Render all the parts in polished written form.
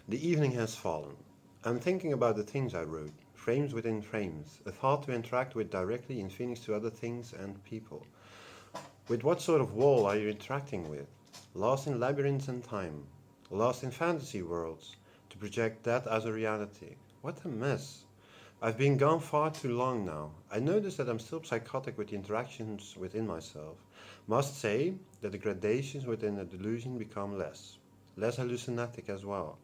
The evening has fallen. I'm thinking about the things I wrote, frames within frames, a thought to interact with directly in feelings to other things and people. With what sort of wall are you interacting with? Lost in labyrinths and time, lost in fantasy worlds, to project that as a reality. What a mess. I've been gone far too long now. I notice that I'm still psychotic with the interactions within myself. Must say that the gradations within the delusion become less hallucinatic as well.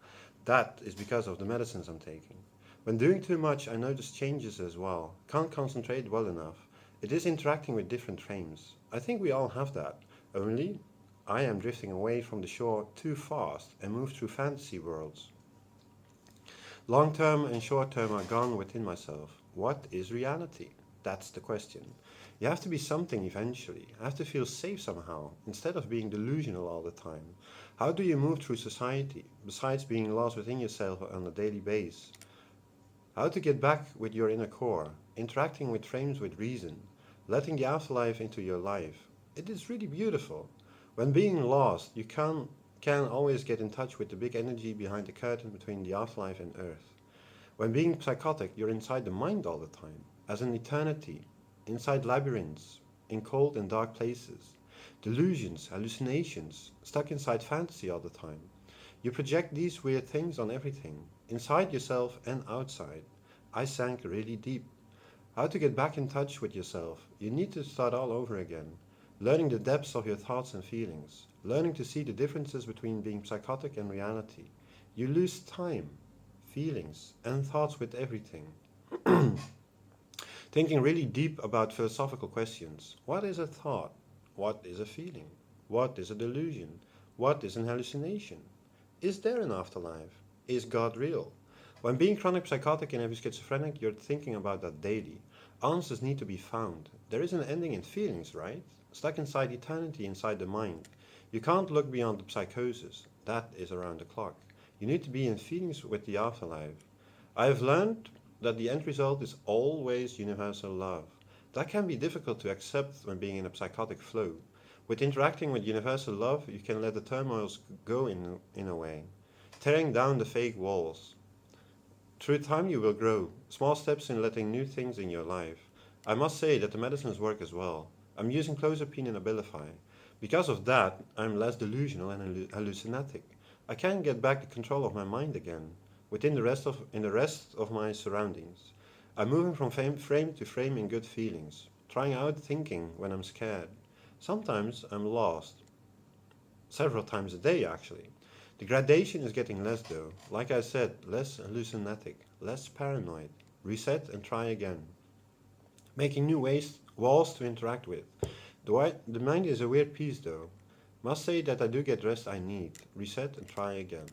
That is because of the medicines I'm taking. When doing too much, I notice changes as well. Can't concentrate well enough. It is interacting with different frames. I think we all have that. Only, I am drifting away from the shore too fast and move through fantasy worlds. Long term and short term are gone within myself. What is reality? That's the question. You have to be something eventually. You have to feel safe somehow, instead of being delusional all the time. How do you move through society, besides being lost within yourself on a daily basis? How to get back with your inner core, interacting with frames with reason, letting the afterlife into your life. It is really beautiful. When being lost, you can always get in touch with the big energy behind the curtain between the afterlife and earth. When being psychotic, you're inside the mind all the time, as an eternity, inside labyrinths, in cold and dark places. Delusions, hallucinations, stuck inside fantasy all the time. You project these weird things on everything, inside yourself and outside. I sank really deep. How to get back in touch with yourself? You need to start all over again, learning the depths of your thoughts and feelings, learning to see the differences between being psychotic and reality. You lose time, feelings, and thoughts with everything. Thinking really deep about philosophical questions. What is a thought? What is a feeling? What is a delusion? What is an hallucination? Is there an afterlife? Is God real? When being chronic psychotic and heavy schizophrenic, you're thinking about that daily. Answers need to be found. There is an ending in feelings, right? Stuck inside eternity, inside the mind. You can't look beyond the psychosis. That is around the clock. You need to be in feelings with the afterlife. I have learned that the end result is always universal love. That can be difficult to accept when being in a psychotic flow. With interacting with universal love, you can let the turmoils go in a way, tearing down the fake walls. Through time you will grow, small steps in letting new things in your life. I must say that the medicines work as well. I'm using clozapine and Abilify. Because of that, I'm less delusional and hallucinatic. I can get back the control of my mind again, in the rest of my surroundings. I'm moving from frame to frame in good feelings, trying out thinking when I'm scared. Sometimes I'm lost, several times a day actually. The gradation is getting less though. Like I said, less hallucinatic, less paranoid. Reset and try again. Making new walls to interact with. The mind is a weird piece though. Must say that I do get rest I need. Reset and try again.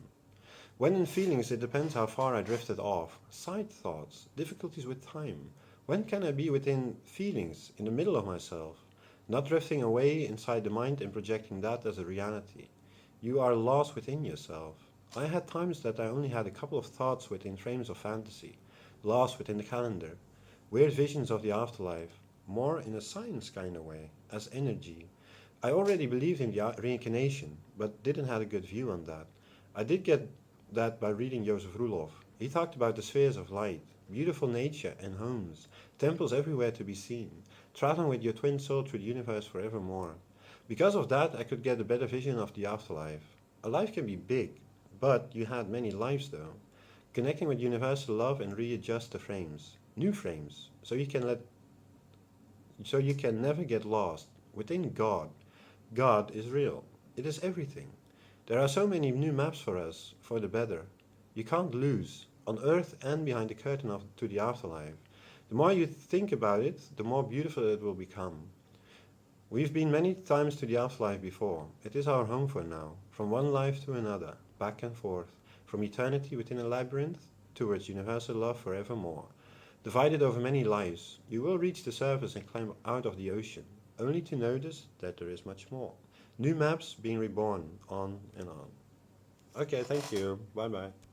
When in feelings, it depends how far I drifted off. Side thoughts, difficulties with time. When can I be within feelings, in the middle of myself? Not drifting away inside the mind and projecting that as a reality. You are lost within yourself. I had times that I only had a couple of thoughts within frames of fantasy, lost within the calendar, weird visions of the afterlife, more in a science kind of way, as energy. I already believed in the reincarnation, but didn't have a good view on that. I did get that by reading Joseph Roelof. He talked about the spheres of light, beautiful nature and homes, temples everywhere to be seen, traveling with your twin soul through the universe forevermore. Because of that, I could get a better vision of the afterlife. A life can be big, but you had many lives though. Connecting with universal love and readjust the frames, new frames, so you can never get lost within God. God is real. It is everything. There are so many new maps for us, for the better. You can't lose, on earth and behind the curtain to the afterlife. The more you think about it, the more beautiful it will become. We've been many times to the afterlife before. It is our home for now, from one life to another, back and forth, from eternity within a labyrinth towards universal love forevermore. Divided over many lives, you will reach the surface and climb out of the ocean, only to notice that there is much more. New maps being reborn, on and on. Okay, thank you. Bye bye.